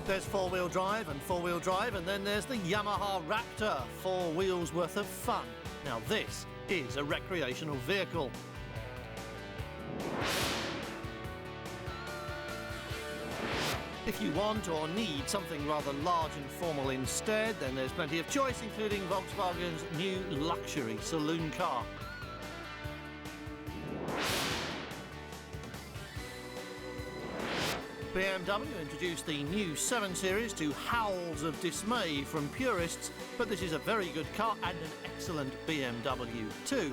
There's four-wheel drive, and then there's the Yamaha Raptor, 4 wheels worth of fun. Now this is a recreational vehicle. If you want or need something rather large and formal instead, then there's plenty of choice, including Volkswagen's new luxury saloon car. BMW introduced the new 7 Series to howls of dismay from purists, but this is a very good car and an excellent BMW too.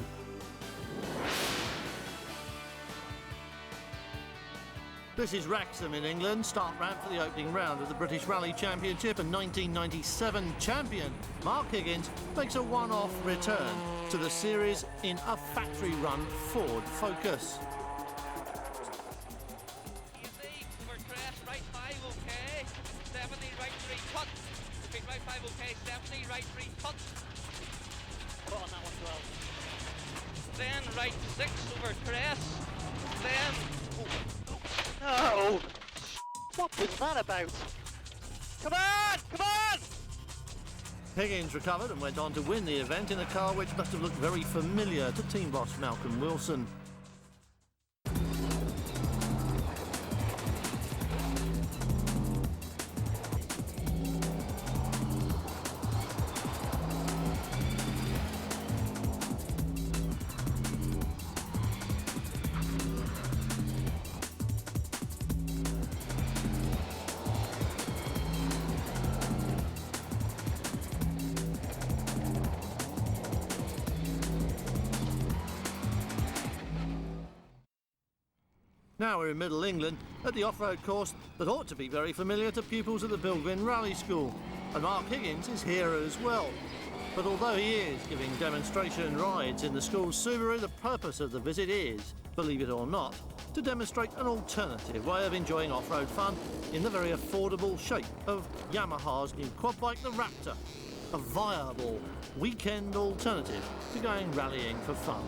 This is Wrexham in England, start ramp for the opening round of the British Rally Championship, and 1997 champion Mark Higgins makes a one-off return to the series in a factory-run Ford Focus. Right 5, okay. 70, right 3, cut. Repeat, right 5, okay. 70, right 3, cut. Put on that one 12. Then right 6 over crest. Then... Oh! What was that about? Come on! Come on! Higgins recovered and went on to win the event in a car which must have looked very familiar to team boss Malcolm Wilson. Now we're in Middle England at the off-road course that ought to be very familiar to pupils at the Bilgwyn Rally School. And Mark Higgins is here as well. But although he is giving demonstration rides in the school's Subaru, the purpose of the visit is, believe it or not, to demonstrate an alternative way of enjoying off-road fun in the very affordable shape of Yamaha's new quad bike, the Raptor. A viable weekend alternative to going rallying for fun.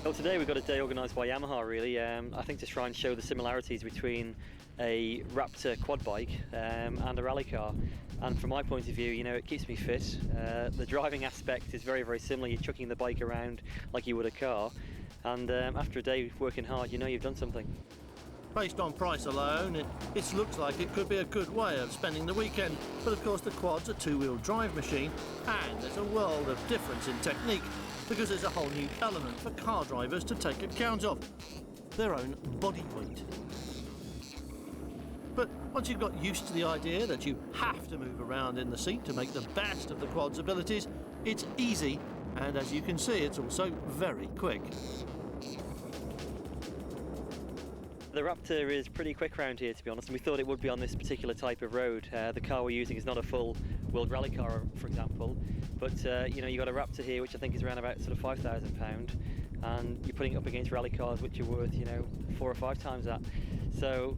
Well, today we've got a day organised by Yamaha really, I think to try and show the similarities between a Raptor quad bike and a rally car. And from my point of view, you know, it keeps me fit. The driving aspect is very, very similar. You're chucking the bike around like you would a car. And after a day working hard, you know you've done something. Based on price alone, it looks like it could be a good way of spending the weekend. But of course the quad's a two-wheel drive machine, and there's a world of difference in technique, because there's a whole new element for car drivers to take account of: their own body weight. But once you've got used to the idea that you have to move around in the seat to make the best of the quad's abilities, it's easy, and as you can see, it's also very quick. The Raptor is pretty quick around here, to be honest, and we thought it would be on this particular type of road. The car we're using is not a full world rally car, for example, but you know, you've got a Raptor here which I think is around about sort of £5,000, and you're putting it up against rally cars which are worth, you know, 4 or 5 times that. So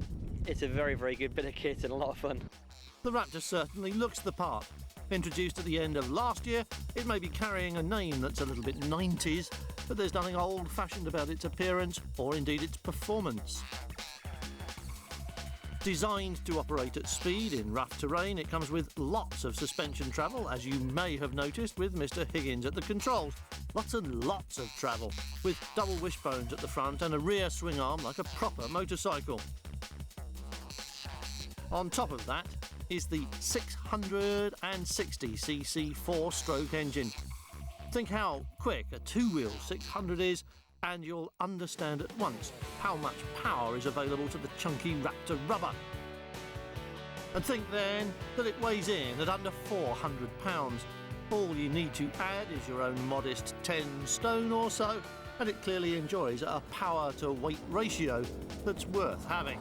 it's a very, very good bit of kit and a lot of fun. The Raptor certainly looks the part. Introduced at the end of last year, it may be carrying a name that's a little bit 90s, but there's nothing old-fashioned about its appearance or indeed its performance. Designed to operate at speed in rough terrain, it comes with lots of suspension travel, as you may have noticed with Mr. Higgins at the controls. Lots and lots of travel, with double wishbones at the front and a rear swing arm like a proper motorcycle. On top of that is the 660cc 4-stroke engine. Think how quick a two-wheel 600 is, and you'll understand at once how much power is available to the chunky Raptor rubber. And think then that it weighs in at under 400 pounds. All you need to add is your own modest 10 stone or so, and it clearly enjoys a power to weight ratio that's worth having.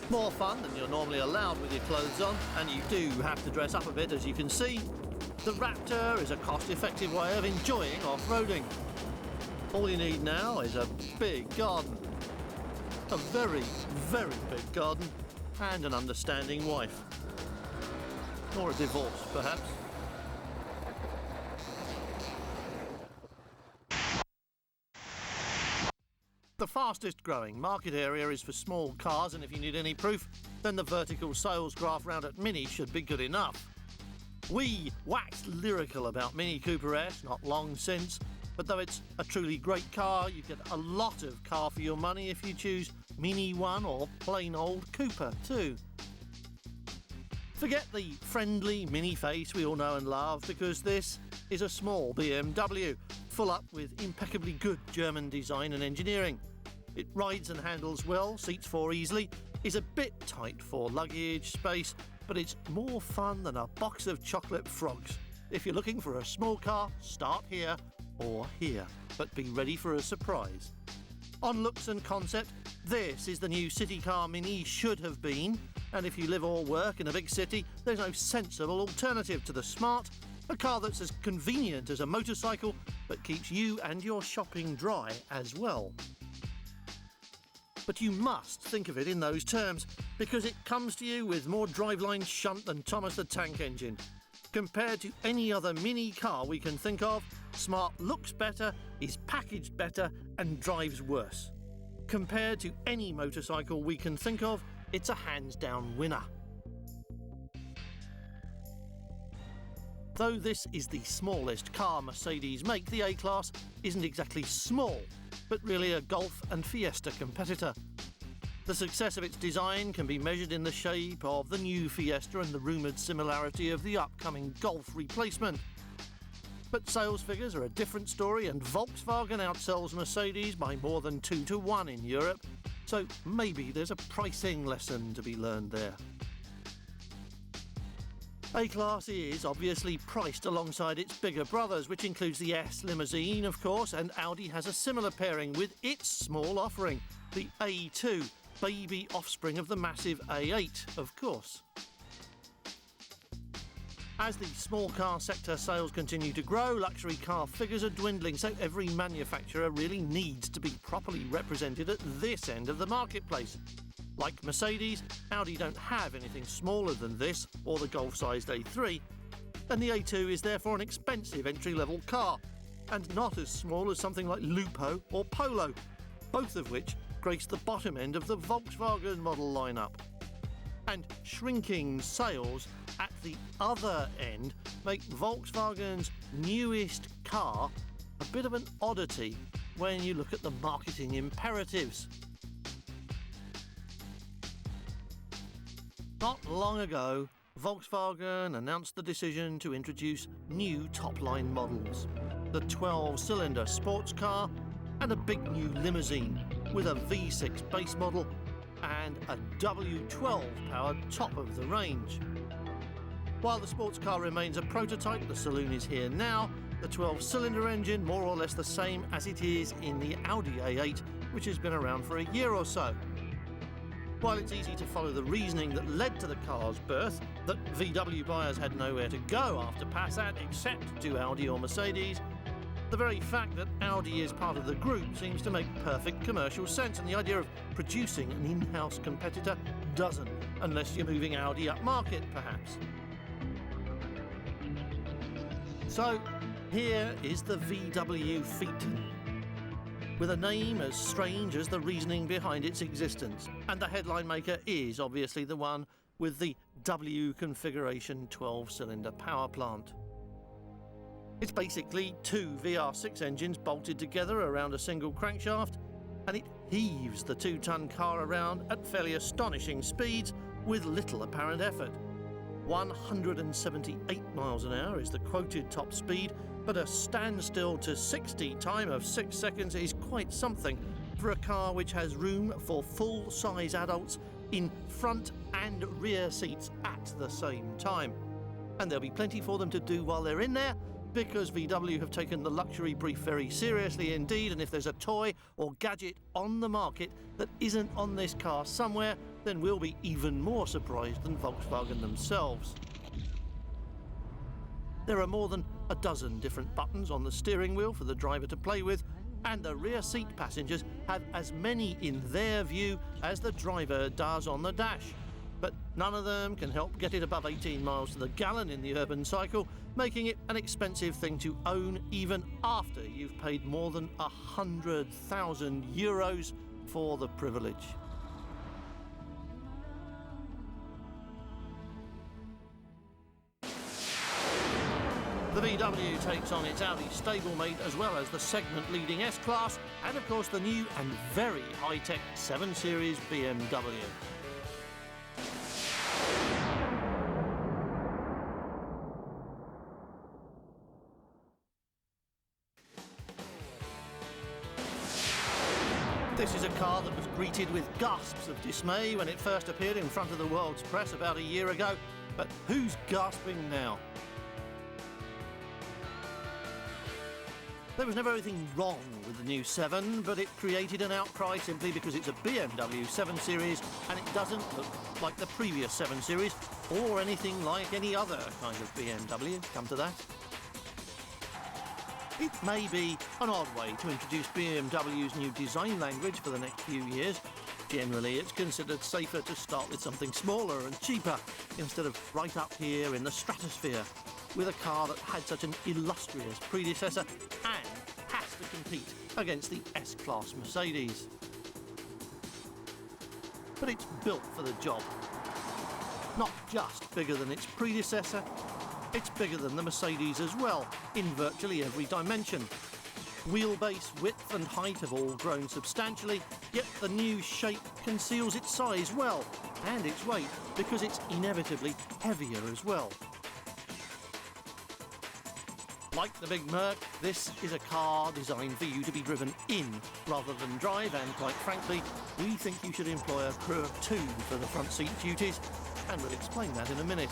More fun than you're normally allowed with your clothes on, and you do have to dress up a bit, as you can see. The Raptor is a cost-effective way of enjoying off-roading. All you need now is a big garden. A very, very big garden, and an understanding wife. Or a divorce, perhaps. The fastest growing market area is for small cars, and if you need any proof, then the vertical sales graph round at Mini should be good enough. We waxed lyrical about Mini Cooper S not long since, but though it's a truly great car, you get a lot of car for your money if you choose Mini One or plain old Cooper too. Forget the friendly mini face we all know and love, because this is a small BMW, full up with impeccably good German design and engineering. It rides and handles well, seats four easily, is a bit tight for luggage space, but it's more fun than a box of chocolate frogs. If you're looking for a small car, start here or here, but be ready for a surprise. On looks and concept, this is the new city car Mini should have been, and if you live or work in a big city, there's no sensible alternative to the Smart, a car that's as convenient as a motorcycle, but keeps you and your shopping dry as well. But you must think of it in those terms, because it comes to you with more driveline shunt than Thomas the Tank Engine. Compared to any other Mini car we can think of, Smart looks better, is packaged better, and drives worse. Compared to any motorcycle we can think of, it's a hands-down winner. Though this is the smallest car Mercedes make, the A-Class isn't exactly small, but really a Golf and Fiesta competitor. The success of its design can be measured in the shape of the new Fiesta and the rumoured similarity of the upcoming Golf replacement. But sales figures are a different story, and Volkswagen outsells Mercedes by more than 2 to 1 in Europe, so maybe there's a pricing lesson to be learned there. A-Class is obviously priced alongside its bigger brothers, which includes the S limousine, of course, and Audi has a similar pairing with its small offering, the A2, baby offspring of the massive A8, of course. As the small car sector sales continue to grow, luxury car figures are dwindling, so every manufacturer really needs to be properly represented at this end of the marketplace. Like Mercedes, Audi don't have anything smaller than this, or the Golf-sized A3, and the A2 is therefore an expensive entry-level car, and not as small as something like Lupo or Polo, both of which grace the bottom end of the Volkswagen model lineup. And shrinking sales at the other end make Volkswagen's newest car a bit of an oddity when you look at the marketing imperatives. Not long ago, Volkswagen announced the decision to introduce new top-line models, the 12-cylinder sports car and a big new limousine with a V6 base model and a W12-powered top of the range. While the sports car remains a prototype, the saloon is here now, the 12-cylinder engine more or less the same as it is in the Audi A8, which has been around for a year or so. While it's easy to follow the reasoning that led to the car's birth, that VW buyers had nowhere to go after Passat except to Audi or Mercedes, the very fact that Audi is part of the group seems to make perfect commercial sense, and the idea of producing an in-house competitor doesn't, unless you're moving Audi up market, perhaps. So, here is the VW Phaeton, with a name as strange as the reasoning behind its existence. And the headline maker is obviously the one with the W configuration 12-cylinder power plant. It's basically two VR6 engines bolted together around a single crankshaft, and it heaves the 2-ton car around at fairly astonishing speeds with little apparent effort. 178 miles an hour is the quoted top speed, but a standstill to 60 time of 6 seconds is quite something for a car which has room for full-size adults in front and rear seats at the same time. And there'll be plenty for them to do while they're in there, because VW have taken the luxury brief very seriously indeed, and if there's a toy or gadget on the market that isn't on this car somewhere, then we'll be even more surprised than Volkswagen themselves. There are more than a dozen different buttons on the steering wheel for the driver to play with, and the rear seat passengers have as many in their view as the driver does on the dash. But none of them can help get it above 18 miles to the gallon in the urban cycle, making it an expensive thing to own even after you've paid more than €100,000 for the privilege. The VW takes on its Audi stablemate as well as the segment-leading S-Class and of course the new and very high-tech 7 Series BMW. This is a car that was greeted with gasps of dismay when it first appeared in front of the world's press about a year ago. But who's gasping now? There was never anything wrong with the new 7, but it created an outcry simply because it's a BMW 7 Series and it doesn't look like the previous 7 Series or anything like any other kind of BMW, come to that. It may be an odd way to introduce BMW's new design language for the next few years. Generally, it's considered safer to start with something smaller and cheaper instead of right up here in the stratosphere with a car that had such an illustrious predecessor and has to compete against the S-Class Mercedes. But it's built for the job. Not just bigger than its predecessor, it's bigger than the Mercedes as well, in virtually every dimension. Wheelbase, width and height have all grown substantially, yet the new shape conceals its size well, and its weight, because it's inevitably heavier as well. Like the big Merc, this is a car designed for you to be driven in rather than drive, and quite frankly, we think you should employ a crew of 2 for the front seat duties, and we'll explain that in a minute.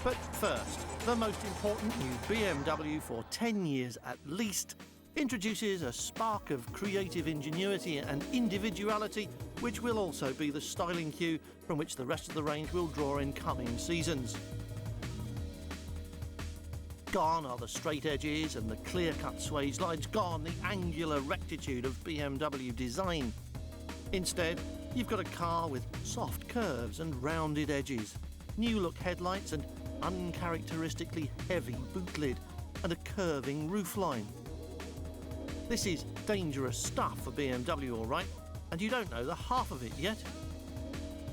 But first, the most important new BMW for 10 years at least introduces a spark of creative ingenuity and individuality, which will also be the styling cue from which the rest of the range will draw in coming seasons. Gone are the straight edges and the clear-cut swage lines, gone the angular rectitude of BMW design. Instead, you've got a car with soft curves and rounded edges, new-look headlights and uncharacteristically heavy boot lid, and a curving roofline. This is dangerous stuff for BMW, all right, and you don't know the half of it yet.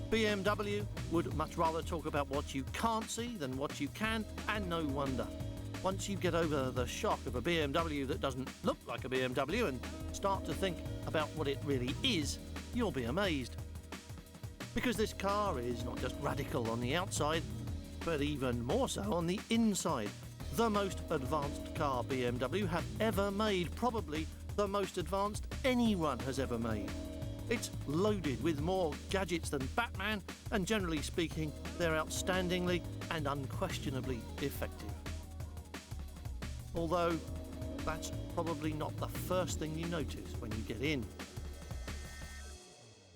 BMW would much rather talk about what you can't see than what you can, and no wonder. Once you get over the shock of a BMW that doesn't look like a BMW and start to think about what it really is, you'll be amazed. Because this car is not just radical on the outside, but even more so on the inside. The most advanced car BMW have ever made, probably the most advanced anyone has ever made. It's loaded with more gadgets than Batman, and generally speaking, they're outstandingly and unquestionably effective. Although, that's probably not the first thing you notice when you get in.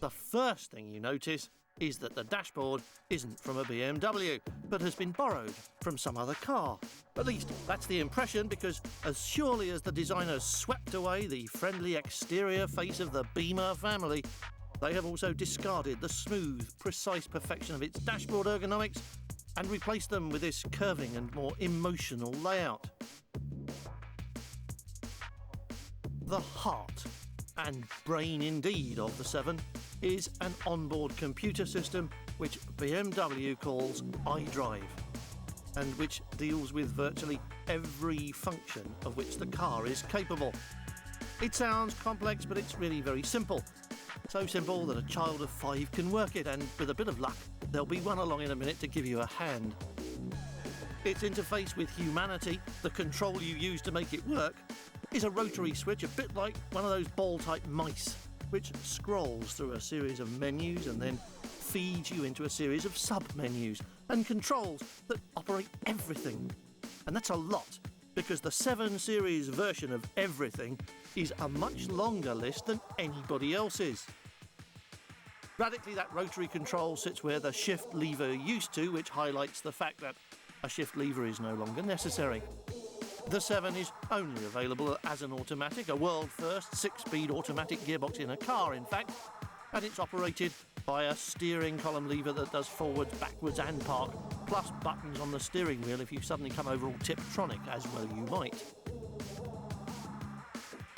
The first thing you notice is that the dashboard isn't from a BMW, but has been borrowed from some other car. At least, that's the impression, because as surely as the designers swept away the friendly exterior face of the Beamer family, they have also discarded the smooth, precise perfection of its dashboard ergonomics and replaced them with this curving and more emotional layout. The heart and brain indeed of the 7 is an onboard computer system which BMW calls iDrive, and which deals with virtually every function of which the car is capable. It sounds complex, but it's really very simple. So simple that a child of 5 can work it, and with a bit of luck, there'll be one along in a minute to give you a hand. Its interface with humanity, the control you use to make it work, is a rotary switch, a bit like one of those ball-type mice, which scrolls through a series of menus and then feeds you into a series of sub-menus and controls that operate everything. And that's a lot, because the 7 Series version of everything is a much longer list than anybody else's. Radically, that rotary control sits where the shift lever used to, which highlights the fact that a shift lever is no longer necessary. The 7 is only available as an automatic, a world first 6-speed automatic gearbox in a car, in fact, and it's operated by a steering column lever that does forwards, backwards and park, plus buttons on the steering wheel if you suddenly come over all Tiptronic, as well you might.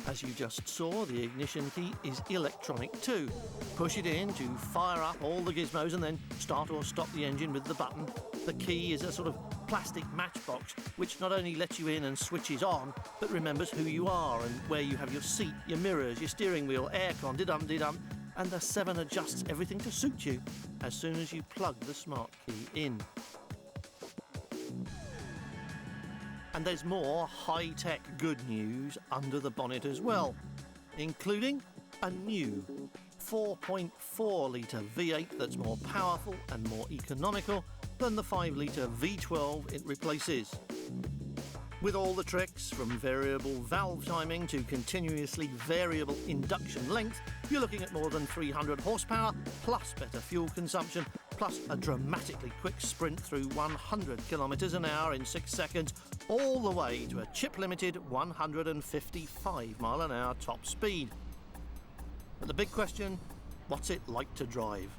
As you just saw, the ignition key is electronic too. Push it in to fire up all the gizmos and then start or stop the engine with the button. The key is a sort of plastic matchbox which not only lets you in and switches on, but remembers who you are and where you have your seat, your mirrors, your steering wheel, aircon, didum-didum, and the 7 adjusts everything to suit you as soon as you plug the smart key in. And there's more high-tech good news under the bonnet as well, including a new 4.4-litre V8 that's more powerful and more economical than the 5-litre V12 it replaces. With all the tricks, from variable valve timing to continuously variable induction length, you're looking at more than 300 horsepower, plus better fuel consumption, plus a dramatically quick sprint through 100 kilometres an hour in 6 seconds, all the way to a chip-limited 155 mile an hour top speed. But the big question, what's it like to drive?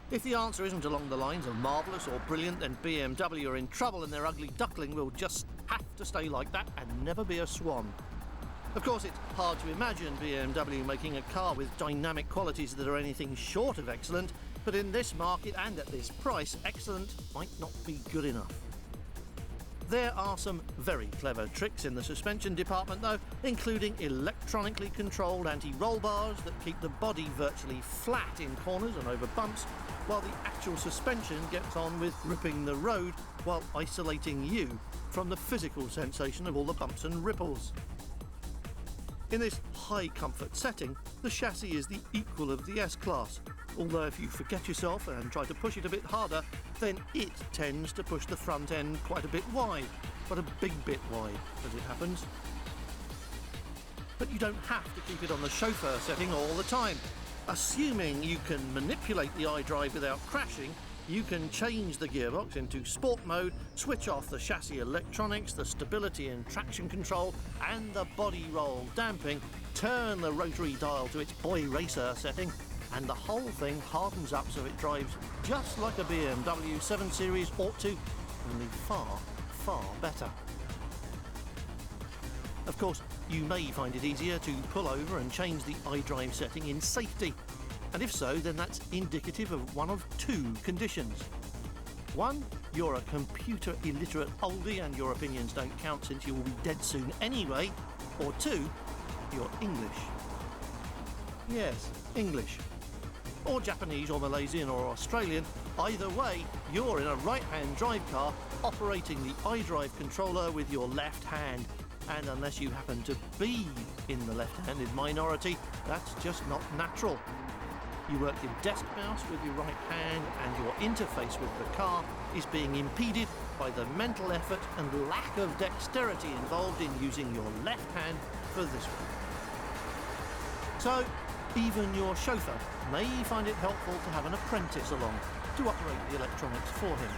If the answer isn't along the lines of marvellous or brilliant, then BMW are in trouble and their ugly duckling will just have to stay like that and never be a swan. Of course, it's hard to imagine BMW making a car with dynamic qualities that are anything short of excellent, but in this market and at this price, excellent might not be good enough. There are some very clever tricks in the suspension department though, including electronically controlled anti-roll bars that keep the body virtually flat in corners and over bumps, while the actual suspension gets on with gripping the road while isolating you from the physical sensation of all the bumps and ripples. In this high comfort setting, the chassis is the equal of the S-Class, although if you forget yourself and try to push it a bit harder, then it tends to push the front end quite a bit wide, but a big bit wide as it happens. But you don't have to keep it on the chauffeur setting all the time. Assuming you can manipulate the iDrive without crashing, you can change the gearbox into sport mode, switch off the chassis electronics, the stability and traction control, and the body roll damping, turn the rotary dial to its boy racer setting, and the whole thing hardens up so it drives just like a BMW 7 Series ought to, only far, far better. Of course, you may find it easier to pull over and change the iDrive setting in safety. And if so, then that's indicative of one of 2 conditions. 1, you're a computer illiterate oldie and your opinions don't count since you will be dead soon anyway. Or 2, you're English. Yes, English. Or Japanese or Malaysian or Australian. Either way, you're in a right-hand drive car operating the iDrive controller with your left hand. And unless you happen to be in the left-handed minority, that's just not natural. You work your desk mouse with your right hand and your interface with the car is being impeded by the mental effort and lack of dexterity involved in using your left hand for this one. So, even your chauffeur may find it helpful to have an apprentice along to operate the electronics for him.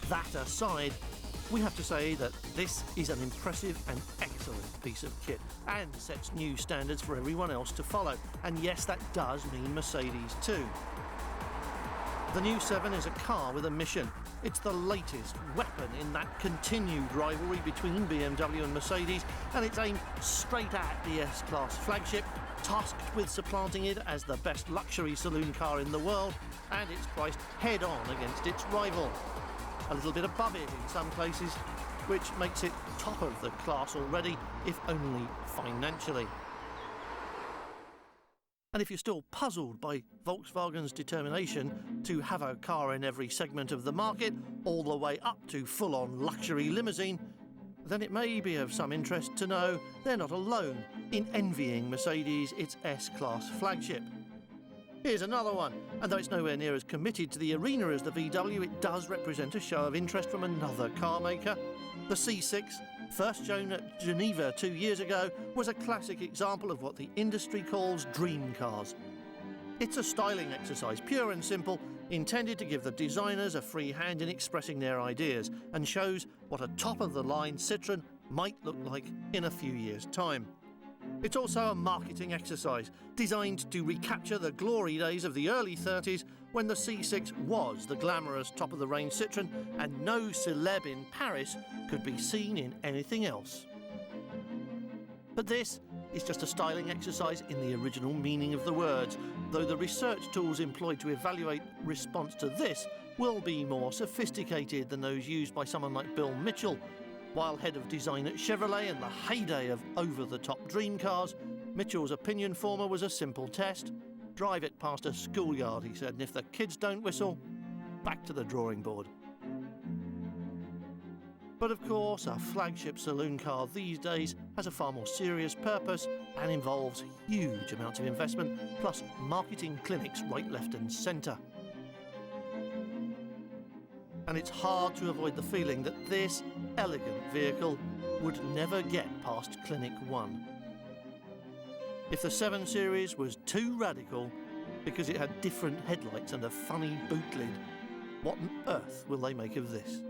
That aside, we have to say that this is an impressive and excellent piece of kit and sets new standards for everyone else to follow. And yes, that does mean Mercedes too. The new 7 is a car with a mission. It's the latest weapon in that continued rivalry between BMW and Mercedes, and it's aimed straight at the S-Class flagship, tasked with supplanting it as the best luxury saloon car in the world, and it's priced head-on against its rival. A little bit above it in some places, which makes it top of the class already, if only financially. And if you're still puzzled by Volkswagen's determination to have a car in every segment of the market, all the way up to full-on luxury limousine, then it may be of some interest to know they're not alone in envying Mercedes its S-Class flagship. Here's another one, and though it's nowhere near as committed to the arena as the VW, it does represent a show of interest from another car maker. The C6, first shown at Geneva 2 years ago, was a classic example of what the industry calls dream cars. It's a styling exercise, pure and simple, intended to give the designers a free hand in expressing their ideas, and shows what a top-of-the-line Citroën might look like in a few years' time. It's also a marketing exercise, designed to recapture the glory days of the early 30s, when the C6 was the glamorous top-of-the-range Citroën, and no celeb in Paris could be seen in anything else. But this is just a styling exercise in the original meaning of the words, though the research tools employed to evaluate response to this will be more sophisticated than those used by someone like Bill Mitchell. While head of design at Chevrolet in the heyday of over-the-top dream cars, Mitchell's opinion former was a simple test. Drive it past a schoolyard, he said, and if the kids don't whistle, back to the drawing board. But of course, a flagship saloon car these days has a far more serious purpose and involves huge amounts of investment, plus marketing clinics right, left and centre. And it's hard to avoid the feeling that this elegant vehicle would never get past Clinic 1. If the 7 Series was too radical because it had different headlights and a funny boot lid, what on earth will they make of this?